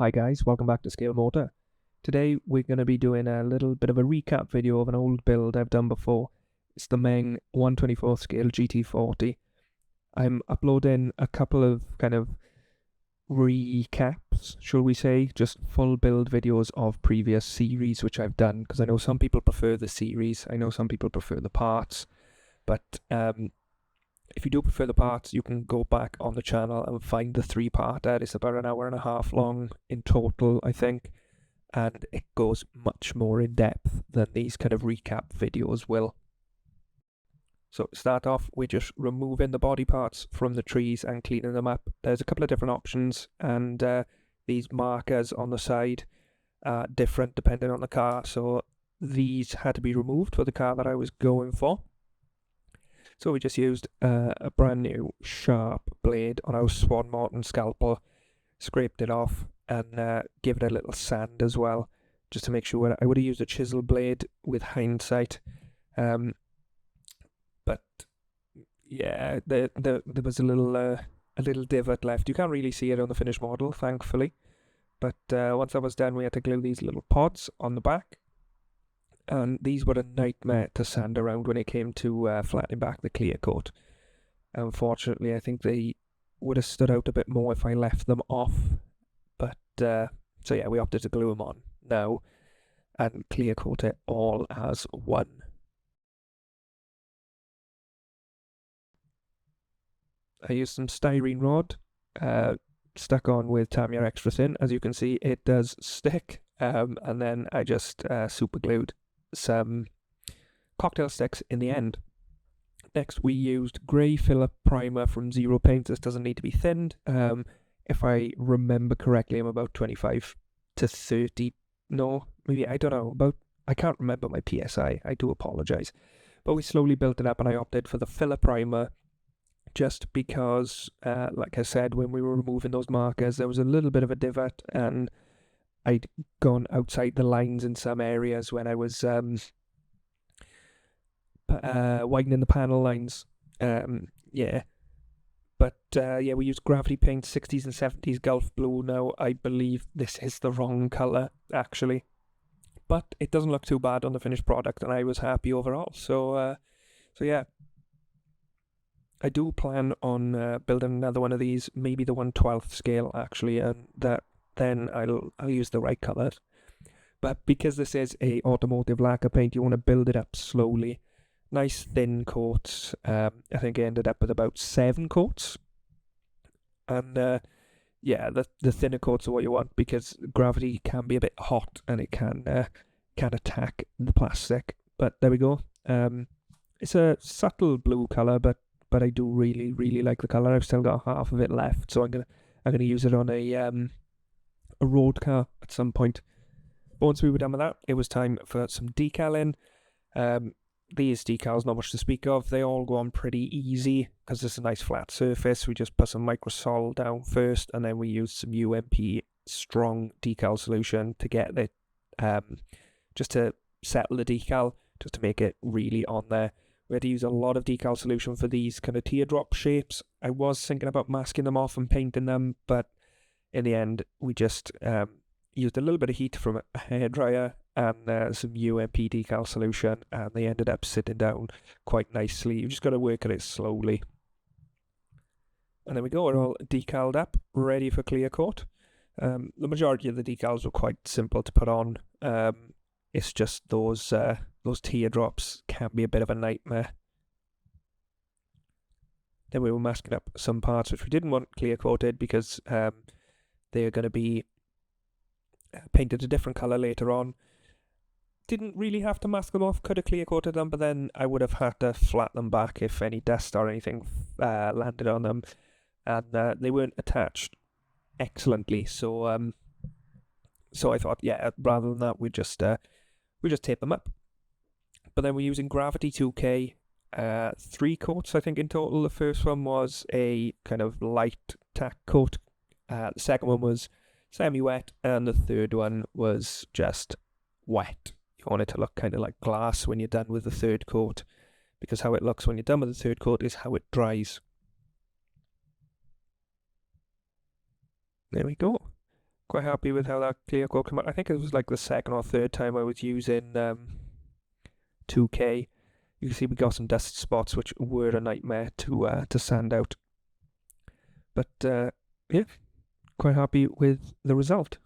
Hi guys, welcome back to Scale Motor. Today we're going to be doing a little bit of a recap video of an old build I've done before. It's the Meng 1/24 scale GT40. I'm uploading a couple of kind of recaps, shall we say, just full build videos of previous series which I've done, because I know some people prefer the series, I know some people prefer the parts, but if you do prefer the parts, you can go back on the channel and find the 3-parter. It's about an hour and a half long in total, I think, and it goes much more in depth than these kind of recap videos will. So to start off, we're just removing the body parts from the trees and cleaning them up. There's a couple of different options, and these markers on the side are different depending on the car, so these had to be removed for the car that I was going for. So we just used a brand new sharp blade on our Swan Morton scalpel, scraped it off, and gave it a little sand as well, just to make sure. I would have used a chisel blade with hindsight, but yeah, there was a little divot left. You can't really see it on the finished model, thankfully. But once that was done, we had to glue these little pods on the back. And these were a nightmare to sand around when it came to flattening back the clear coat. Unfortunately, I think they would have stood out a bit more if I left them off. But, so yeah, we opted to glue them on now and clear coat it all as one. I used some styrene rod, stuck on with Tamiya Extra Thin. As you can see, it does stick. And then I just super glued some cocktail sticks in the end. Next, we used grey filler primer from Zero Paint. This doesn't need to be thinned. If I remember correctly, I'm about 25 to 30. No, maybe, I don't know. I can't remember my PSI. I do apologise. But we slowly built it up, and I opted for the filler primer just because, like I said, when we were removing those markers, there was a little bit of a divot, and I'd gone outside the lines in some areas when I was widening the panel lines. Yeah. But yeah, we used Gravity Paint 60s and 70s Gulf Blue. Now, I believe this is the wrong colour, actually. But it doesn't look too bad on the finished product, and I was happy overall. So yeah. I do plan on building another one of these, maybe the 1/12 scale, actually, and then I'll use the right colours. But because this is a automotive lacquer paint, you want to build it up slowly. Nice thin coats. I think I ended up with about 7 coats. And yeah, the thinner coats are what you want, because gravity can be a bit hot and it can attack the plastic. But there we go. It's a subtle blue colour, but I do really, really like the colour. I've still got half of it left, so I'm gonna use it on a road car at some point. But once we were done with that, it was time for some decaling. These decals, not much to speak of. They all go on pretty easy because it's a nice flat surface. We just put some Microsol down first, and then we used some UMP strong decal solution to get it, just to settle the decal, just to make it really on there. We had to use a lot of decal solution for these kind of teardrop shapes. I was thinking about masking them off and painting them, but in the end, we just used a little bit of heat from a hairdryer and some UMP decal solution, and they ended up sitting down quite nicely. You just got to work at it slowly. And there we go, we're all decaled up, ready for clear coat. The majority of the decals were quite simple to put on. It's just those teardrops can be a bit of a nightmare. Then we were masking up some parts which we didn't want clear coated, because they're going to be painted a different colour later on. Didn't really have to mask them off, could have clear coated them, but then I would have had to flat them back if any dust or anything landed on them, and they weren't attached excellently, so I thought, yeah, rather than that, we just tape them up. But then we're using Gravity 2K, 3 coats I think in total. The first one was a kind of light tack coat, the second one was semi-wet, and the third one was just wet. You want it to look kind of like glass when you're done with the third coat, because how it looks when you're done with the third coat is how it dries. There we go. quite happy with how that clear coat came out. I think it was like the second or third time I was using 2K. You can see we got some dust spots which were a nightmare to sand out. But yeah, quite happy with the result.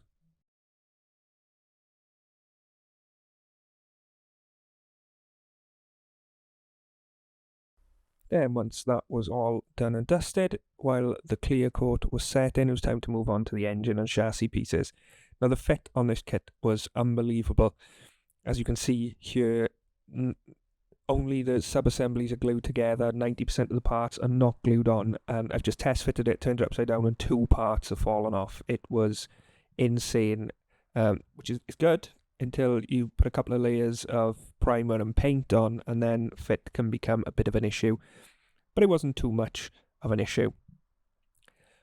Then once that was all done and dusted, while the clear coat was set in, it was time to move on to the engine and chassis pieces. Now the fit on this kit was unbelievable. As you can see here, only the sub-assemblies are glued together, 90% of the parts are not glued on, and I've just test fitted it, turned it upside down, and 2 parts have fallen off. It was insane, which is good until you put a couple of layers of primer and paint on, and then fit can become a bit of an issue. But it wasn't too much of an issue.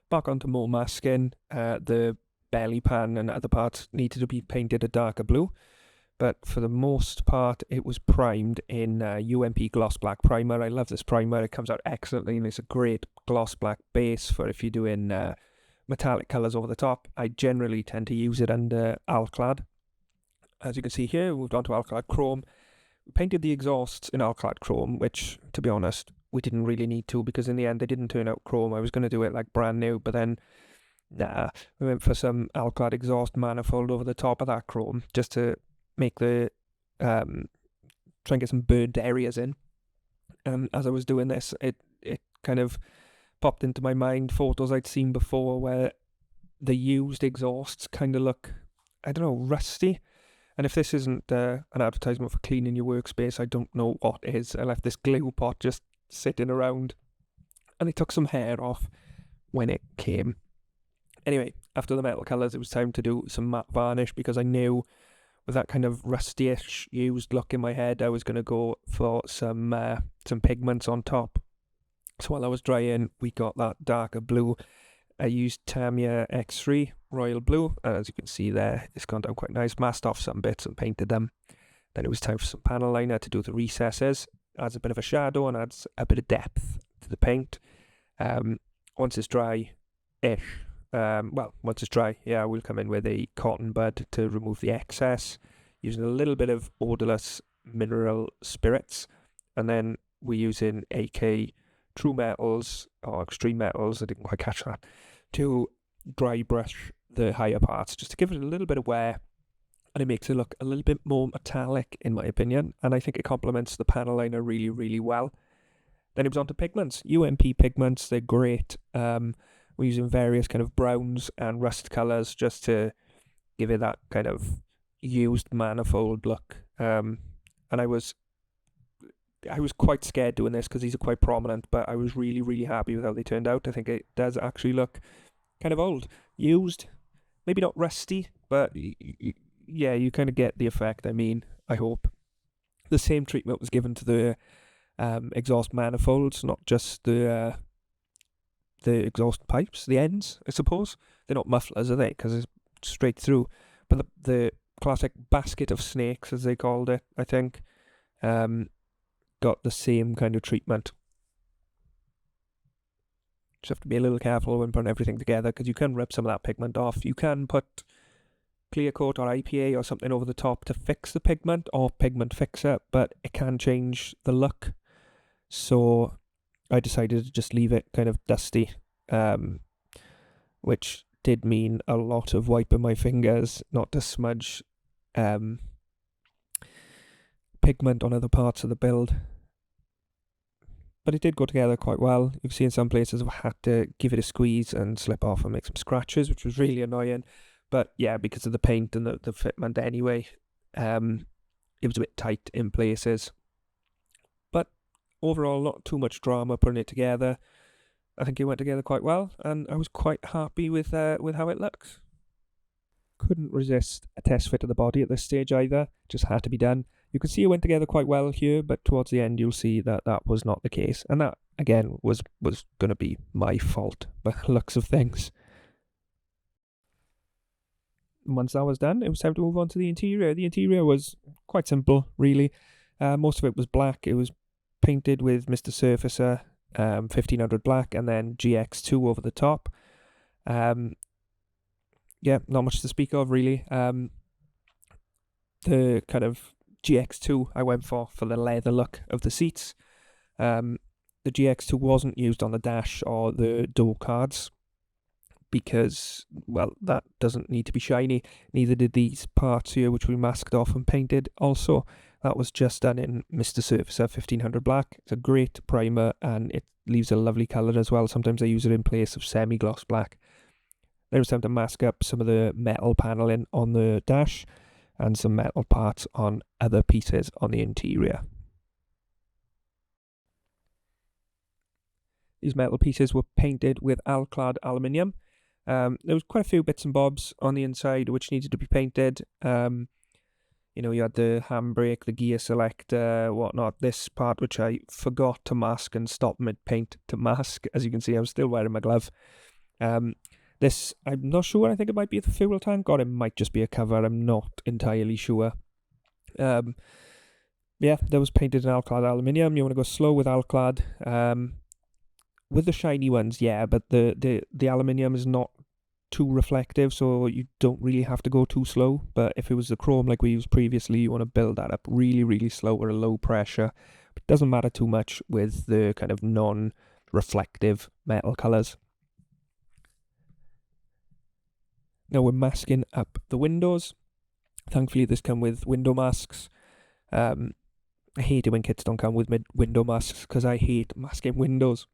Back onto more masking, the belly pan and other parts needed to be painted a darker blue, but for the most part it was primed in UMP Gloss Black primer. I love this primer, it comes out excellently, and it's a great gloss black base for if you're doing metallic colours over the top. I generally tend to use it under Alclad. As you can see here, we moved on to Alclad Chrome. We painted the exhausts in Alclad Chrome, which, to be honest, we didn't really need to, because in the end they didn't turn out chrome. I was going to do it like brand new, but then nah, we went for some Alclad exhaust manifold over the top of that chrome, just to make the try and get some burnt areas in. And as I was doing this, it kind of popped into my mind photos I'd seen before where the used exhausts kind of look, I don't know, rusty. And if this isn't an advertisement for cleaning your workspace, I don't know what is. I left this glue pot just sitting around, and it took some hair off when it came. Anyway, after the metal colours, it was time to do some matte varnish, because I knew with that kind of rusty-ish used look in my head, I was going to go for some pigments on top. So while I was drying, we got that darker blue. I used Tamiya X3 Royal Blue, and as you can see there, it's gone down quite nice. Masked off some bits and painted them. Then it was time for some panel liner to do the recesses. Adds a bit of a shadow and adds a bit of depth to the paint. Once it's dry-ish, once it's dry, yeah, we'll come in with a cotton bud to remove the excess, using a little bit of odorless mineral spirits, and then we're using AK True Metals, or Extreme Metals, I didn't quite catch that, to dry brush the higher parts, just to give it a little bit of wear, and it makes it look a little bit more metallic, in my opinion, and I think it complements the panel liner really, really well. Then it was on to pigments. UMP pigments, they're great. We're using various kind of browns and rust colours just to give it that kind of used manifold look. And I was quite scared doing this because these are quite prominent, but I was really, really happy with how they turned out. I think it does actually look kind of old. Used, maybe not rusty, but yeah, you kind of get the effect. I mean, I hope. The same treatment was given to the exhaust manifolds, not just the exhaust pipes, the ends, I suppose. They're not mufflers, are they? Because it's straight through. But the classic basket of snakes, as they called it, I think, got the same kind of treatment. Just have to be a little careful when putting everything together, because you can rip some of that pigment off. You can put clear coat or IPA or something over the top to fix the pigment, or pigment fixer, but it can change the look. So I decided to just leave it kind of dusty, which did mean a lot of wiping my fingers not to smudge pigment on other parts of the build. But it did go together quite well. You can see in some places I had to give it a squeeze and slip off and make some scratches, which was really annoying. But yeah, because of the paint and the fitment anyway, it was a bit tight in places. But overall, not too much drama putting it together. I think it went together quite well, and I was quite happy with how it looks. Couldn't resist a test fit of the body at this stage either. Just had to be done. You can see it went together quite well here, but towards the end you'll see that that was not the case. And that, again, was going to be my fault by the looks of things. Once that was done, it was time to move on to the interior. The interior was quite simple, really. Most of it was black. It was painted with Mr. Surfacer 1500 black and then GX2 over the top. yeah, not much to speak of really. The kind of GX2 I went for the leather look of the seats. The GX2 wasn't used on the dash or the door cards because, well, that doesn't need to be shiny. Neither did these parts here, which we masked off and painted. Also, that was just done in Mr. Surfacer 1500 Black. It's a great primer and it leaves a lovely colour as well. Sometimes I use it in place of semi-gloss black. Then it was time to mask up some of the metal panelling on the dash and some metal parts on other pieces on the interior. These metal pieces were painted with Alclad aluminium. There was quite a few bits and bobs on the inside which needed to be painted. You know, you had the handbrake, the gear selector, whatnot. This part which I forgot to mask and stopped mid-paint to mask. As you can see, I was still wearing my glove. This, I'm not sure, I think it might be the fuel tank, or it might just be a cover, I'm not entirely sure. Yeah, that was painted in Alclad aluminium. You want to go slow with Alclad. With the shiny ones, yeah, but the aluminium is not too reflective, so you don't really have to go too slow. But if it was the chrome like we used previously, you want to build that up really, really slow or a low pressure. It doesn't matter too much with the kind of non-reflective metal colours. Now we're masking up the windows. Thankfully, this come with window masks. I hate it when kits don't come with window masks because I hate masking windows.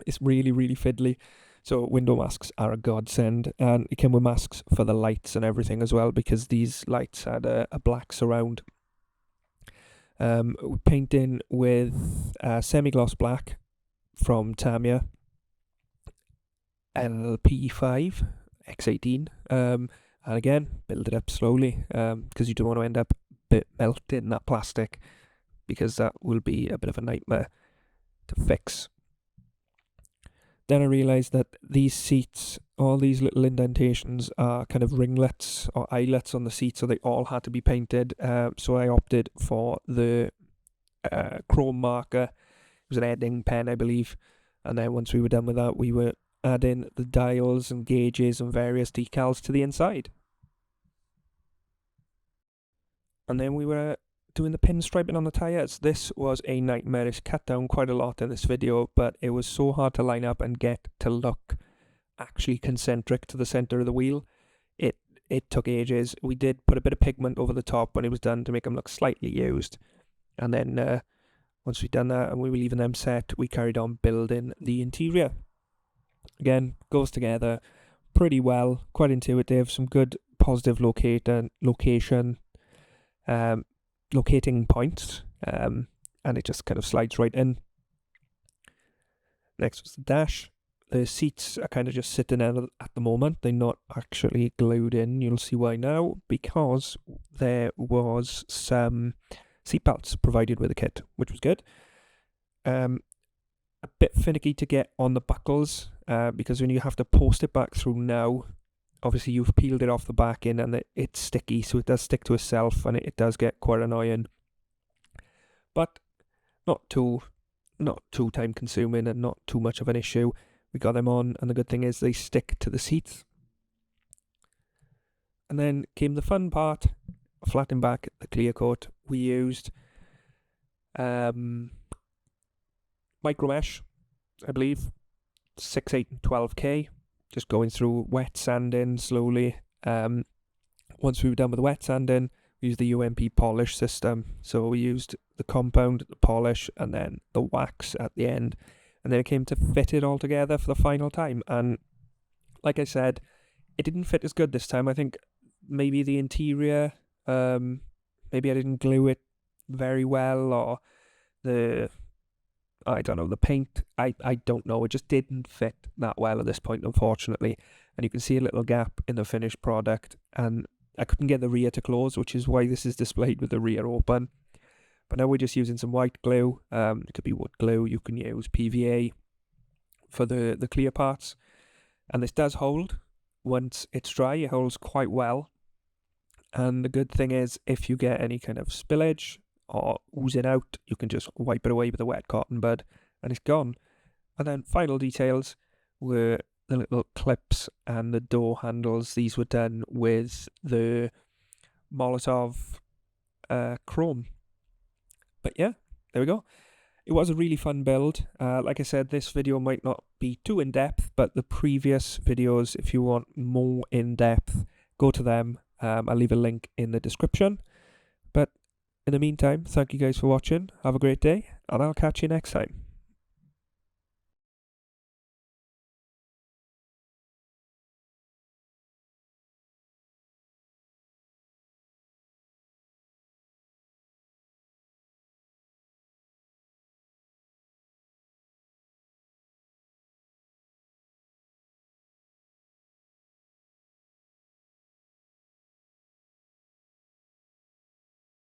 It's really, really fiddly. So window masks are a godsend, and it came with masks for the lights and everything as well, because these lights had a black surround. We're painting with semi-gloss black from Tamiya LP5 X18, and again, build it up slowly, because you don't want to end up melting that plastic, because that will be a bit of a nightmare to fix. Then I realised that these seats, all these little indentations are kind of ringlets or eyelets on the seat, so they all had to be painted. So I opted for the chrome marker. It was an Edding pen, I believe. And then once we were done with that, we were adding the dials and gauges and various decals to the inside. And then we were doing the pinstriping on the tyres. This was a nightmare. It's cut down quite a lot in this video, but it was so hard to line up and get to look actually concentric to the centre of the wheel. It took ages. We did put a bit of pigment over the top when it was done to make them look slightly used. And then once we'd done that and we were leaving them set, we carried on building the interior. Again, goes together pretty well, quite intuitive, some good positive location, locating points, and it just kind of slides right in. Next was the dash. The seats are kind of just sitting in at the moment. They're not actually glued in. You'll see why now, because there was some seat belts provided with the kit, which was good. A bit finicky to get on the buckles, because when you have to post it back through now, obviously you've peeled it off the back end and it's sticky, so it does stick to itself and it does get quite annoying. But not too time consuming and not too much of an issue. We got them on, and the good thing is they stick to the seats. And then came the fun part, flattening back the clear coat. We used micro mesh, I believe, 6, 8 and 12K, just going through wet sanding slowly. Once we were done with the wet sanding, we used the UMP polish system. So we used the compound, the polish, and then the wax at the end. And then it came to fit it all together for the final time. And like I said, it didn't fit as good this time. I think maybe the interior, maybe I didn't glue it very well, or the paint, I don't know. It just didn't fit that well at this point, unfortunately. And you can see a little gap in the finished product. And I couldn't get the rear to close, which is why this is displayed with the rear open. But now we're just using some white glue. It could be wood glue. You can use PVA for the clear parts. And this does hold. Once it's dry, it holds quite well. And the good thing is, if you get any kind of spillage or oozing out, you can just wipe it away with a wet cotton bud and it's gone. And then final details were the little clips and the door handles, these were done with the Molotov chrome. But yeah, there we go. It was a really fun build. Like I said, this video might not be too in-depth, but the previous videos, if you want more in-depth, go to them. I'll leave a link in the description. But in the meantime, thank you guys for watching. Have a great day, and I'll catch you next time.